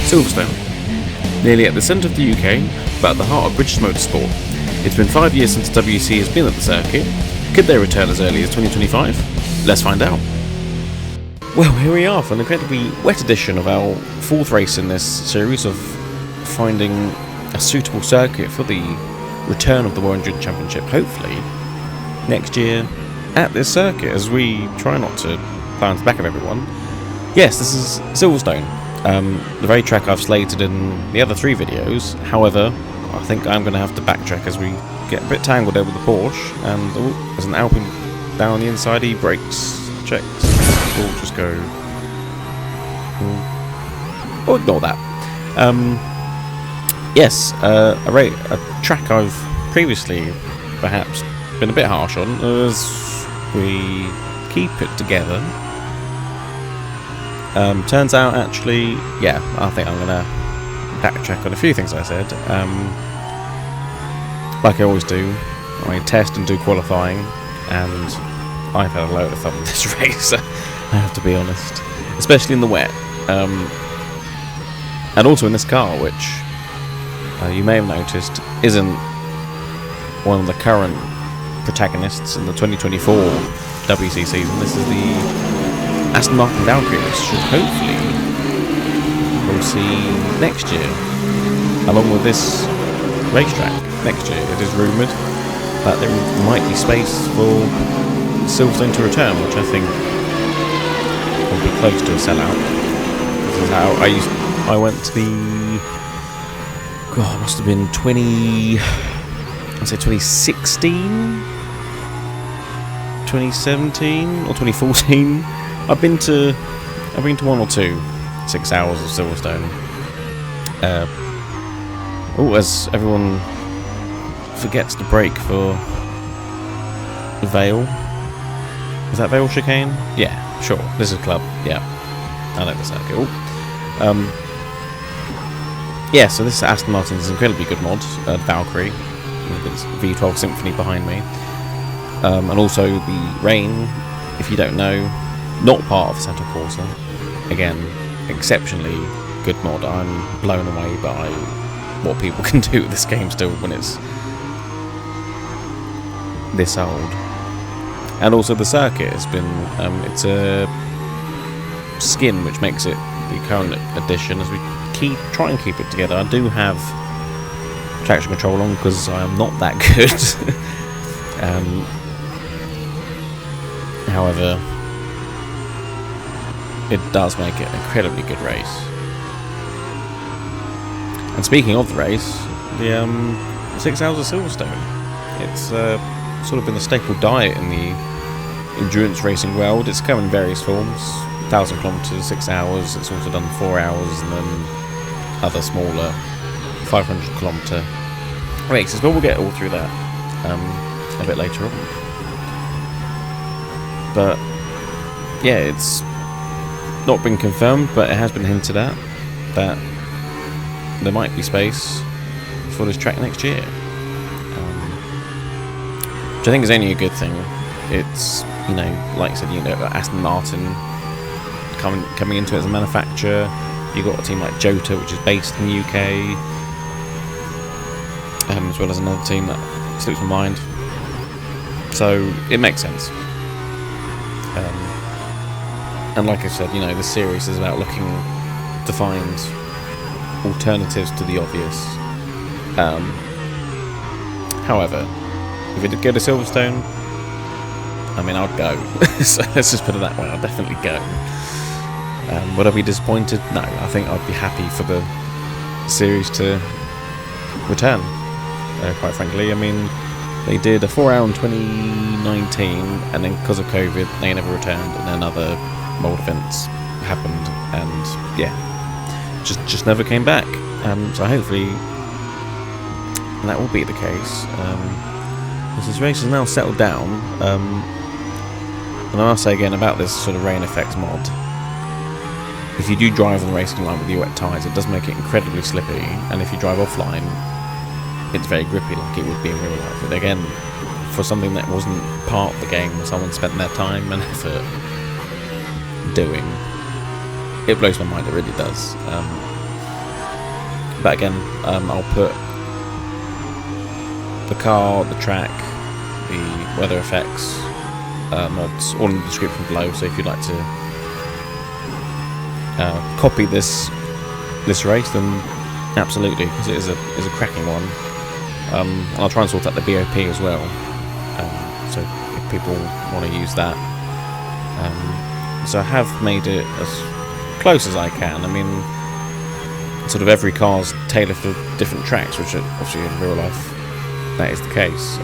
Silverstone. Nearly at the centre of the UK, but at the heart of British motorsport. It's been 5 years since WEC has been at the circuit. Could they return as early as 2025? Let's find out. Well, here we are for an incredibly wet edition of our fourth race in this series of finding a suitable circuit for the return of the World Endurance Championship, hopefully next year at this circuit, as we try not to fly on the back of everyone. Yes, this is Silverstone, the very track I've slated in the other three videos. However, I think I'm going to have to backtrack as we get a bit tangled over the Porsche, and there's an Alpine down on the inside. He brakes, checks, we'll just go, oh, ignore that. Yes, a track I've previously perhaps been a bit harsh on, as we keep it together. Turns out, actually, yeah, I think I'm going to backtrack on a few things I said. Like I always do, I test and do qualifying, and I've had a load of fun with this race, I have to be honest. Especially in the wet. And also in this car, which you may have noticed isn't one of the current protagonists in the 2024 WEC season. This is the Aston Martin Valkyrie, which should hopefully we'll see next year, along with this racetrack next year. It is rumoured that there might be space for Silverstone to return, which I think will be close to a sellout. This is how I went to the, God, it must have been 2016, 2017 or 2014. I've been to one or two 6 hours of Silverstone. As everyone forgets to brake for Vale. Is that Vale chicane? Yeah, sure. This is Club. Yeah, I know the circuit. Yeah, so this Aston Martin is an incredibly good mod, Valkyrie, with its V12 Symphony behind me. And also the Rain, if you don't know, not part of Assetto Corsa. Again, exceptionally good mod. I'm blown away by what people can do with this game still when it's this old. And also the circuit has been, it's a skin which makes it the current edition, as we try and keep it together. I do have traction control on because I am not that good. However, it does make it an incredibly good race. And speaking of the race, the 6 Hours of Silverstone, it's sort of been the staple diet in the endurance racing world. It's come in various forms: 1,000 kilometers, 6 hours. It's also done 4 hours, and then other smaller 500 kilometer races. But we'll get all through that a bit later on. But yeah, it's not been confirmed, but it has been hinted at that there might be space for this track next year, which I think is only a good thing. It's, you know, like I said, you know, Aston Martin coming into it as a manufacturer. You've got a team like Isotta, which is based in the UK, as well as another team that slips my mind. So it makes sense. And like I said, you know, this series is about looking to find alternatives to the obvious. However, if it did go to Silverstone, I mean, I'd go. So let's just put it that way, I'd definitely go. Would I be disappointed? No, I think I'd be happy for the series to return, quite frankly. I mean, they did a 4 hour in 2019, and then because of COVID, they never returned, and then other mold events happened, and yeah, just never came back. So hopefully that will be the case. As this race is now settled down, and I must say again about this sort of rain effects mod, if you do drive on the racing line with your wet tyres, it does make it incredibly slippy, and if you drive offline, it's very grippy like it would be in real life. But again, for something that wasn't part of the game, where someone spent their time and effort doing, it blows my mind, it really does. But again, I'll put the car, the track, the weather effects, mods, all in the description below. So if you'd like to copy this race, then absolutely, because it is a cracking one. I'll try and sort out the BOP as well. So if people want to use that, so I have made it as close as I can. I mean, sort of every car's tailored for different tracks, which obviously in real life that is the case.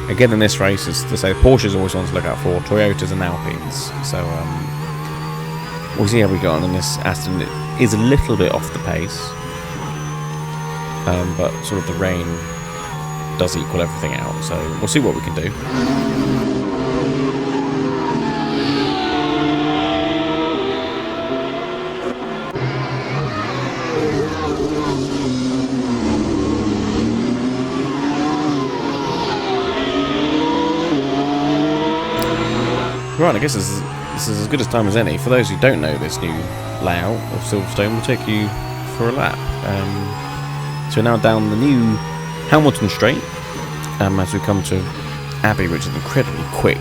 Again, in this race, as to say, Porsche's always one to look out for, Toyotas and Alpines. So we'll see how we go on in this Aston. It is a little bit off the pace, but sort of the rain does equal everything out. So we'll see what we can do. Right, I guess this is as good a time as any. For those who don't know this new layout of Silverstone, we'll take you for a lap. So we're now down the new Hamilton Straight, as we come to Abbey, which is an incredibly quick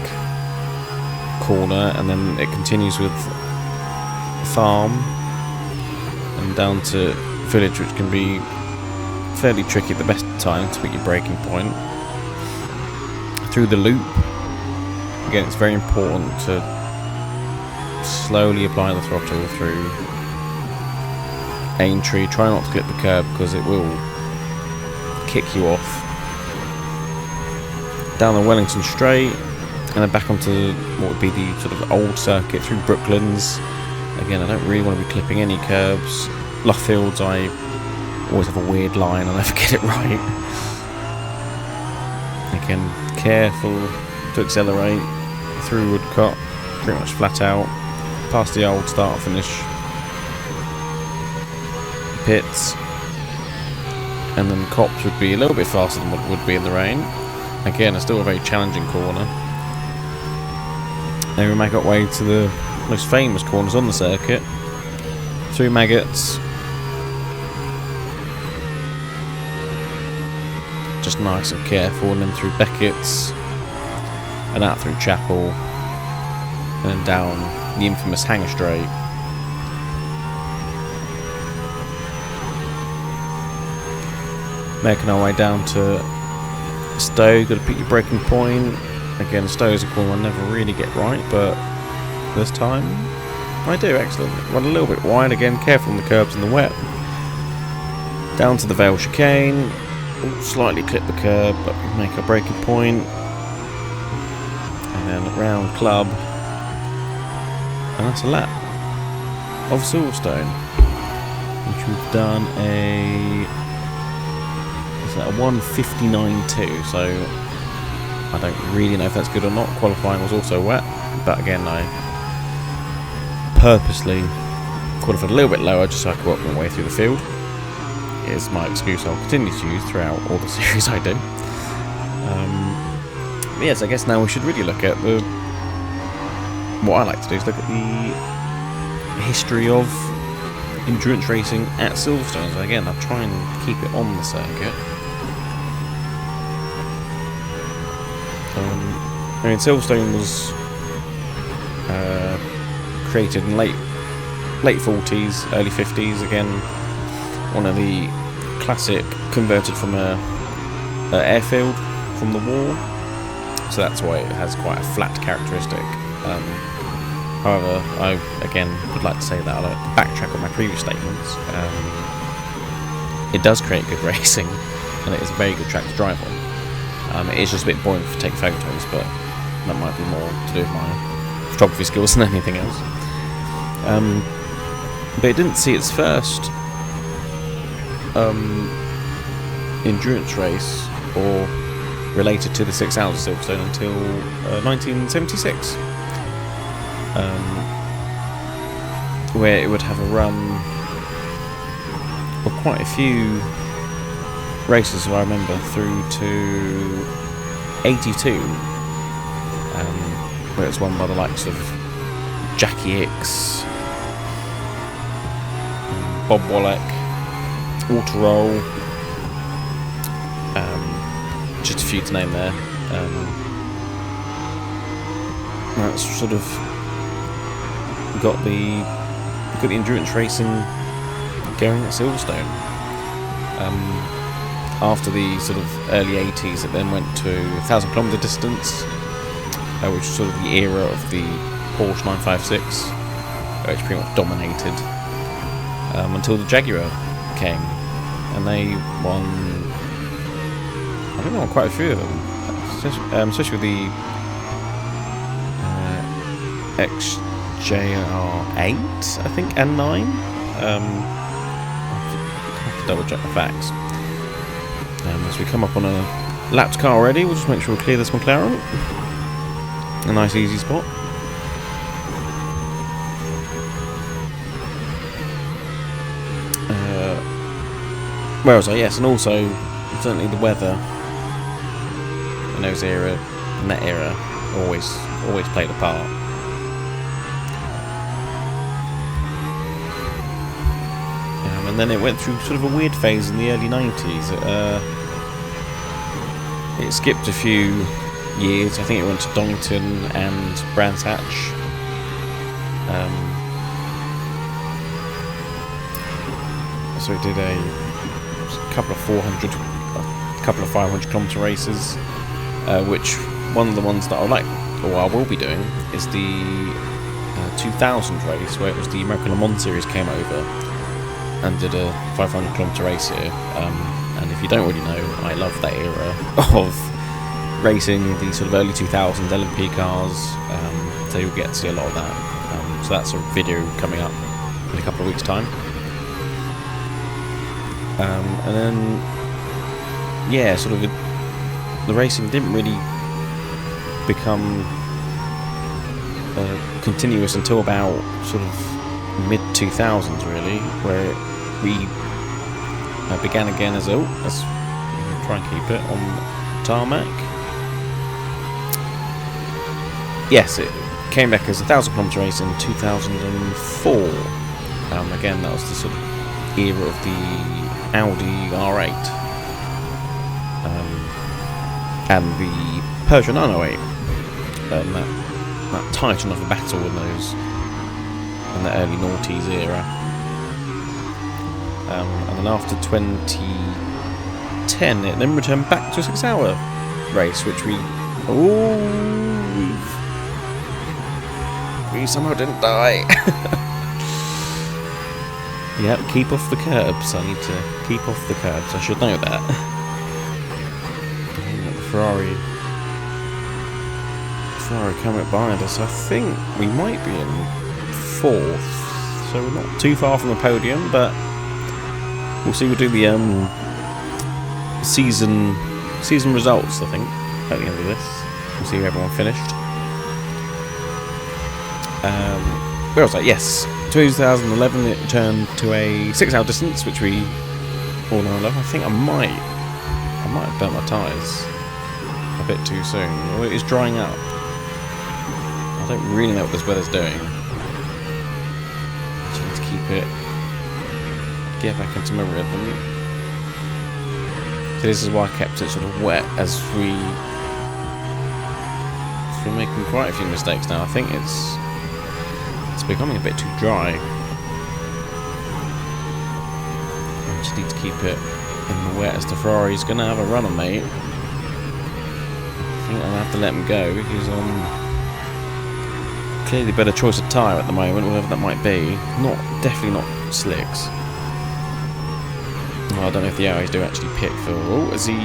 corner, and then it continues with Farm and down to Village, which can be fairly tricky at the best time to pick your braking point. Through the loop. Again, it's very important to slowly apply the throttle through Aintree. Try not to clip the curb because it will kick you off. Down the Wellington Straight and then back onto what would be the sort of old circuit through Brooklands. Again, I don't really want to be clipping any curbs. Luffields, I always have a weird line, I never get it right. Again, careful to accelerate through Woodcott, pretty much flat out, past the old start finish pits, and then Cops would be a little bit faster than what would be in the rain. Again, it's still a very challenging corner. Then we make our way to the most famous corners on the circuit, through Maggots, just nice and careful, and then through Beckett's, and out through Chapel, and then down the infamous Hanger Straight. Making our way down to Stowe, got to pick your braking point. Again, Stowe is a corner I never really get right, but this time I do. Excellent. Run a little bit wide again, careful on the curbs and the wet. Down to the Vale Chicane, slightly clip the curb, but we make our braking point. And then round Club, and that's a lap of Silverstone, which we've done a 1:59.2. So I don't really know if that's good or not. Qualifying was also wet, but again, I purposely qualified a little bit lower just so I could work my way through the field. It is my excuse I'll continue to use throughout all the series I do. Yes, I guess now we should really look at what I like to do is look at the history of endurance racing at Silverstone. So again, I'll try and keep it on the circuit. I mean, Silverstone was created in late 40s, early 50s. Again, one of the classic converted from a airfield from the war. So that's why it has quite a flat characteristic. However, I again would like to say that I'd like to backtrack on my previous statements. It does create good racing, and it is a very good track to drive on. It is just a bit boring to take photos, but that might be more to do with my photography skills than anything else. But it didn't see its first endurance race or related to the 6 Hours of Silverstone until 1976, where it would have a run of quite a few races, if I remember, through to 82, where it's won by the likes of Jackie Hicks, Bob Wallach, Auto Roll, just a few to name there. That's sort of got the endurance racing going at Silverstone. After the sort of early 80s, it then went to 1,000-kilometre distance, which was sort of the era of the Porsche 956, which pretty much dominated until the Jaguar came, and they won. I think they won quite a few of them, especially with the XJR8, I think, and 9. I'll have to double check the facts. As we come up on a lapped car already, we'll just make sure we clear this McLaren. A nice easy spot. Where was I? Yes, and also certainly the weather in that era, always played a part. And then it went through sort of a weird phase in the early 90s. It skipped a few years. I think it went to Donington and Brands Hatch. So it did a couple of 500-kilometre races, which one of the ones that I will be doing is the 2000 race, where it was the American Le Mans series came over and did a 500-kilometre race here. And if you don't already know, I love that era of racing, the sort of early 2000s LMP cars, so you'll get to see a lot of that. So that's a video coming up in a couple of weeks' time. And then, yeah, sort of the racing didn't really become continuous until about sort of mid-2000s, really, where we began again as try and keep it on tarmac. Yes, it came back as a 1,000-kilometre race in 2004. Again, that was the sort of era of the Audi R8 and the Peugeot 908. That titan of a battle in the early noughties era. And then after 2010, it then returned back to a 6-hour race, which we somehow didn't die. Yep, keep off the curbs. I need to keep off the curbs. I should know that. Ferrari coming up behind us. I think we might be in 4th, so we're not too far from the podium, but we'll see. We'll do the season results, I think, at the end of this. We'll see where everyone finished. Where was that? Yes, 2011 it turned to a 6-hour distance, which we all know and love. I think I might have burnt my tyres a bit too soon. Well, it is drying up. I don't really know what this weather's doing. Just need to get back into my rhythm. So this is why I kept it sort of wet, as we're making quite a few mistakes now. I think it's becoming a bit too dry. I just need to keep it in the wet, as the Ferrari's going to have a run on me. I think I'll have to let him go. He's on clearly better choice of tyre at the moment, whatever that might be. Definitely not slicks. Well, I don't know if the Audis do actually pit for as he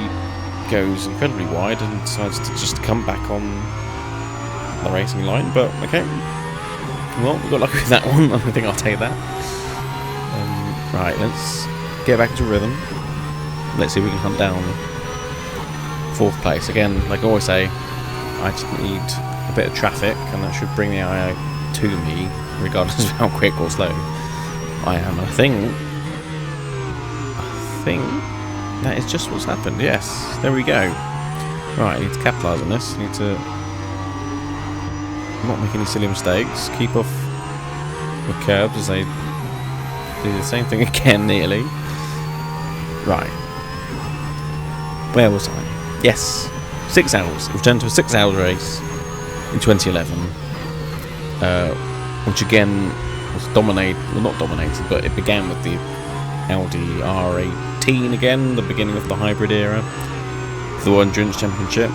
goes incredibly wide and decides to just come back on the racing line, but okay. Well, we got lucky with that one. I think I'll take that. Right, let's get back into rhythm. Let's see if we can hunt down 4th place. Again, like I always say, I just need a bit of traffic, and that should bring the eye to me, regardless of how quick or slow I am. I think that is just what's happened. Yes, there we go. Right, I need to capitalise on this. I need to not make any silly mistakes. Keep off the curbs as they do the same thing again, nearly. Right. Where was I? Yes. 6 hours. It returned to a 6-hour race in 2011. Which again was dominated, well not dominated, but it began with the Audi R18 again, the beginning of the hybrid era, the World Endurance Championship.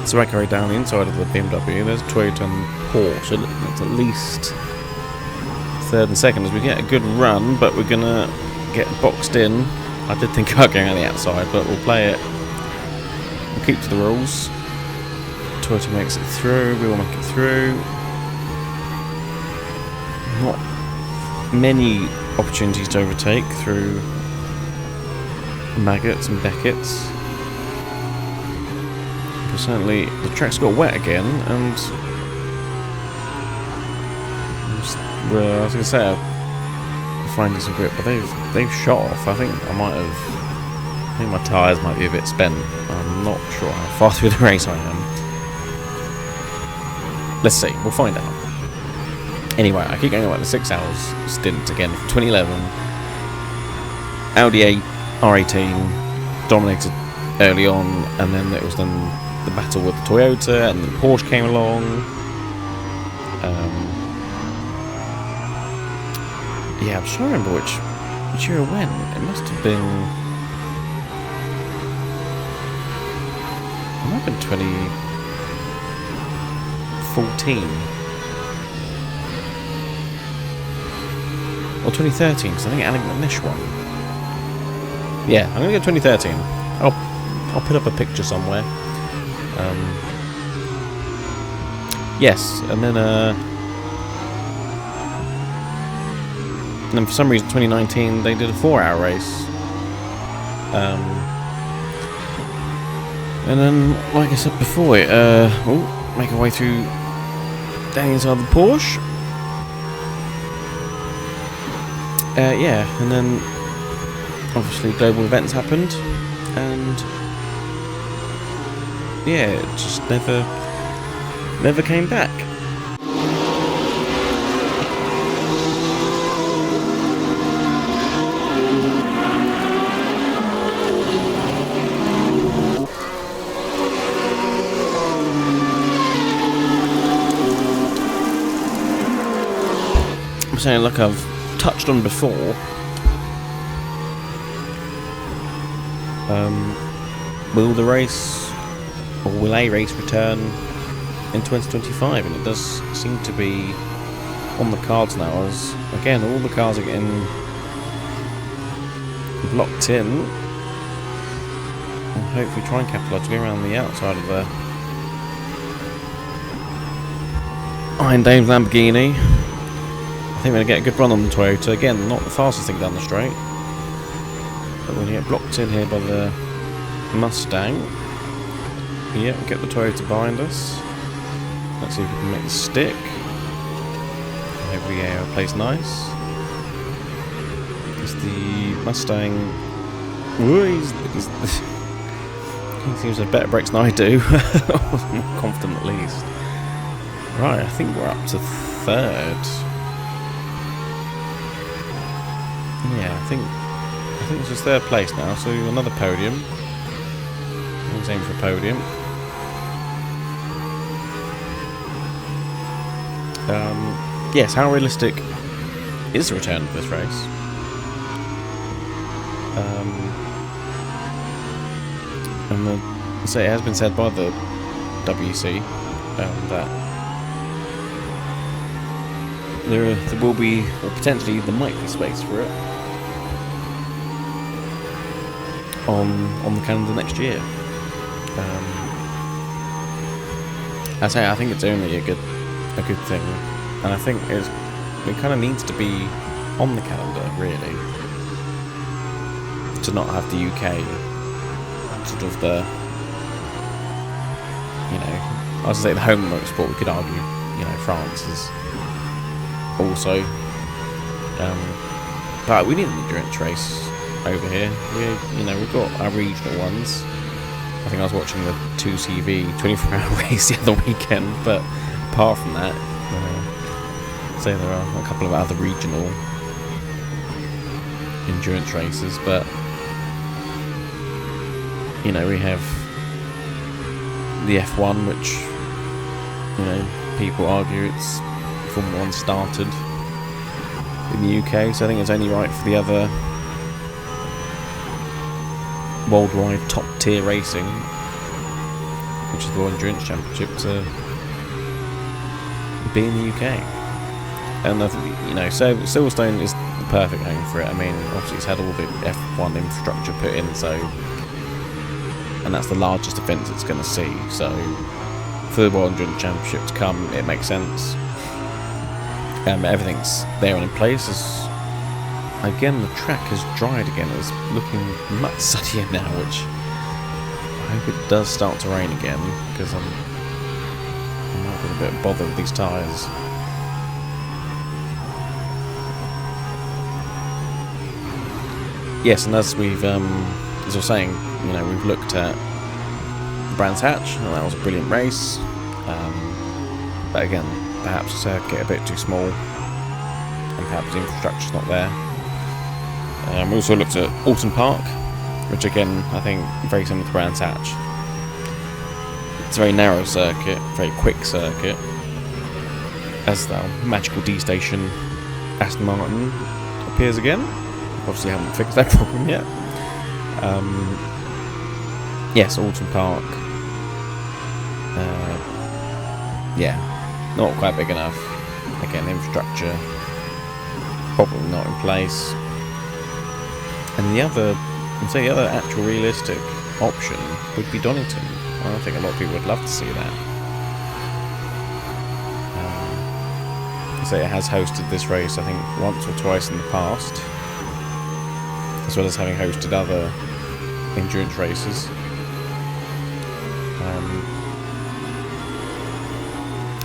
So I carried down the inside of the BMW, there's Toyota and Porsche, it's at least third and second as we get a good run, but we're gonna get boxed in. I did think about going on the outside, but we'll play it. We'll keep to the rules. Toyota makes it through, we will make it through. Not many opportunities to overtake through Maggots and Beckett's. But certainly the track's got wet again, and I was going to say I'm finding some grip, but they've shot off. I think my tyres might be a bit spent. I'm not sure how far through the race I am. Let's see, we'll find out. Anyway, I keep going about the 6 hours stint again from 2011. Audi R18 dominated early on, and then it was then the battle with the Toyota, and then Porsche came along. Yeah, I'm just trying to remember which year it went. It must have been. It might have been 2014. Or 2013, because I think Alec McNish won. Yeah, I'm going to go 2013. I'll put up a picture somewhere. Yes, and then for some reason 2019 they did a 4-hour race. And then, like I said before, make our way through down inside the Porsche. Yeah, and then obviously global events happened, and yeah, it just never came back. I'm saying, like I've touched on before, will the race, or will a race return in 2025? And it does seem to be on the cards now, as again all the cars are getting blocked in, and hopefully try and capitalise to go around the outside of the Iron Dame's Lamborghini. I think we're going to get a good run on the Toyota. Again, not the fastest thing down the straight, but we're going to get blocked in here by the Mustang. Yeah, we'll get the Toyota behind us. Let's see if we can make the stick. Hopefully our plays nice. Is the Mustang... Ooh, he seems to have better brakes than I do. I'm more confident at least. Right, I think we're up to third. Yeah, I think this is third place now, so another podium. Let's aim for a podium. Yes, how realistic is the return of this race? So it has been said by the WC that there will be, or potentially there might be space for it on the calendar next year. I think it's only a good thing, and I think it kind of needs to be on the calendar really, to not have the UK sort of the, you know, I was going to say the home motorsport. We could argue, you know, France is also, but we need an endurance race over here. We've got our regional ones. I think I was watching the 2CV 24-hour race the other weekend, but apart from that, say there are a couple of other regional endurance races, but you know, we have the F1, which, you know, people argue it's Formula 1 started in the UK, so I think it's only right for the other worldwide top tier racing, which is the World Endurance Championship, to be in the UK. And I think, you know, so Silverstone is the perfect home for it. I mean, obviously it's had all the F1 infrastructure put in, so, and that's the largest event it's going to see, so for the World Endurance Championship to come, it makes sense. Everything's there and in place. Again, the track has dried again. It's looking much sunnier now, which I hope it does start to rain again, because I might be a bit bothered with these tyres. Yes, and as I was saying, you know, we've looked at Brands Hatch, and that was a brilliant race. But again, perhaps the circuit a bit too small, and perhaps the infrastructure's not there. We also looked at Alton Park, which again, I think very similar to Brands Hatch. It's a very narrow circuit, very quick circuit. As the magical D station Aston Martin appears again. Obviously haven't fixed that problem yet. Yes, Alton Park. Yeah, not quite big enough. Again, infrastructure probably not in place. And the other actual realistic option would be Donington. I think a lot of people would love to see that. So it has hosted this race, I think, once or twice in the past, as well as having hosted other endurance races.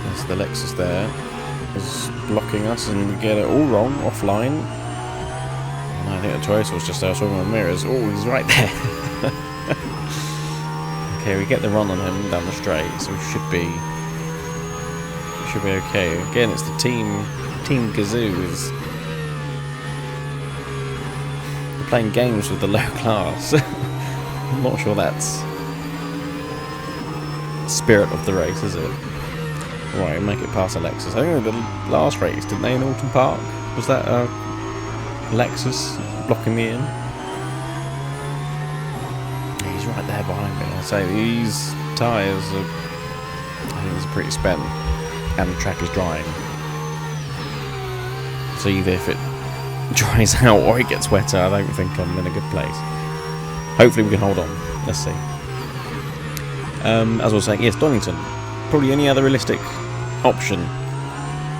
There's the Lexus there is blocking us, and we get it all wrong offline. And I think the Toyota was just there, so my mirrors. Oh, he's right there. Okay, we get the run on him down the straight, so we should be okay. Again, it's the Team Gazoos. They're playing games with the low class. I'm not sure that's the spirit of the race, is it? Right, make it past a Lexus. I think the last race, didn't they, in Alton Park? Was that Lexus blocking me in? He's right there behind me. I'll say these tyres are, I think it's pretty spent, and the track is drying. So either if it dries out or it gets wetter, I don't think I'm in a good place. Hopefully we can hold on. Let's see. As I was saying, yes, Donington. Probably any other realistic option,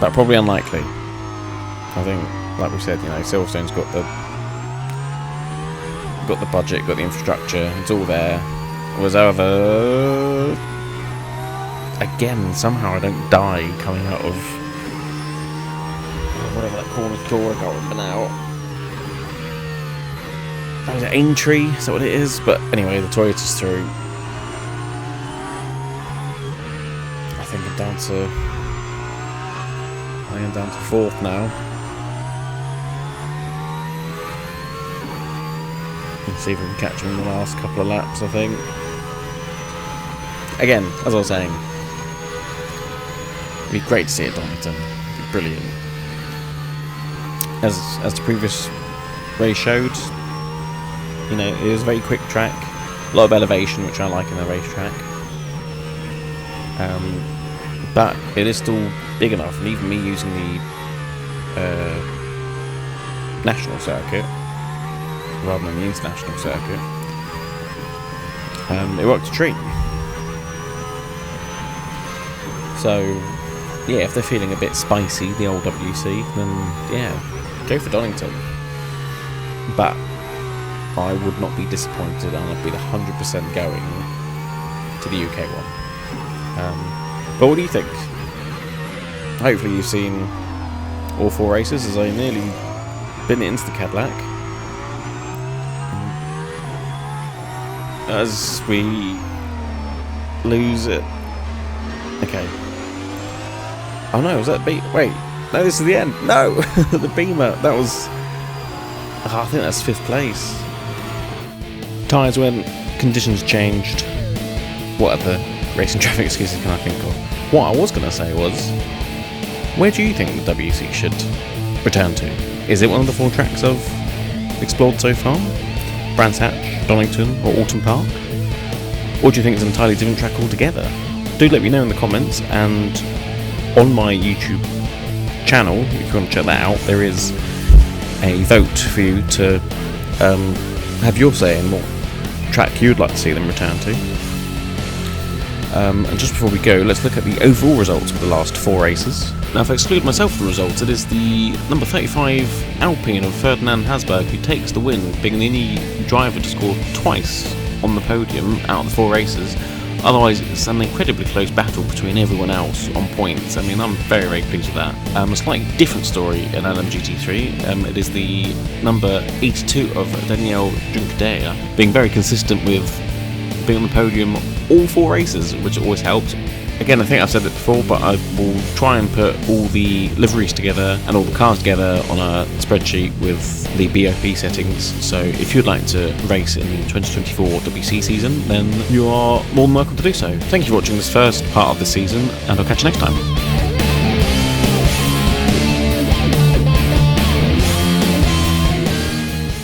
but probably unlikely. I think, like we said, you know, Silverstone's got the budget, got the infrastructure, it's all there. Was however, again, somehow I don't die coming out of whatever that corner's called. I can't remember now. That was Aintree, is that what it is? But anyway, the Toyota's through. I think I'm down to fourth now. Let's see if we can catch him in the last couple of laps, I think. Again, as I was saying, it'd be great to see it at Donington. It'd be brilliant. As the previous race showed, you know, it was a very quick track. A lot of elevation, which I like in a racetrack. But it is still big enough, and even me using the national circuit rather than the international circuit, it worked a treat. So yeah, if they're feeling a bit spicy, the old WC, then yeah, go for Donington. But I would not be disappointed, and I'd be 100% going to the UK one. But what do you think? Hopefully you've seen all four races, as I nearly been into the Cadillac. As we lose it. Okay. Oh no, was that wait, no, this is the end. No, the Beamer. That was. Oh, I think that's 5th place. Tyres went conditions changed. What other racing traffic excuses can I think of? What I was going to say was, where do you think the WC should return to? Is it one of the 4 tracks I've explored so far? Brands Hatch, Donington, or Alton Park? Or do you think it's an entirely different track altogether? Do let me know in the comments, and on my YouTube channel, if you want to check that out, there is a vote for you to have your say in what track you'd like to see them return to. And just before we go, let's look at the overall results for the last 4 races. Now, if I exclude myself from the results, it is the number 35 Alpine of Ferdinand Hasberg who takes the win, being the only driver to score twice on the podium out of the 4 races. Otherwise, it's an incredibly close battle between everyone else on points. I mean, I'm very, very pleased with that. A slightly different story in LM GT3. It is the number 82 of Daniel Juncadella being very consistent with being on the podium all 4 races, which always helps. Again, I think I've said it before, but I will try and put all the liveries together and all the cars together on a spreadsheet with the BOP settings. So if you'd like to race in the 2024 WC season, then you are more than welcome to do so. Thank you for watching this first part of the season, and I'll catch you next time.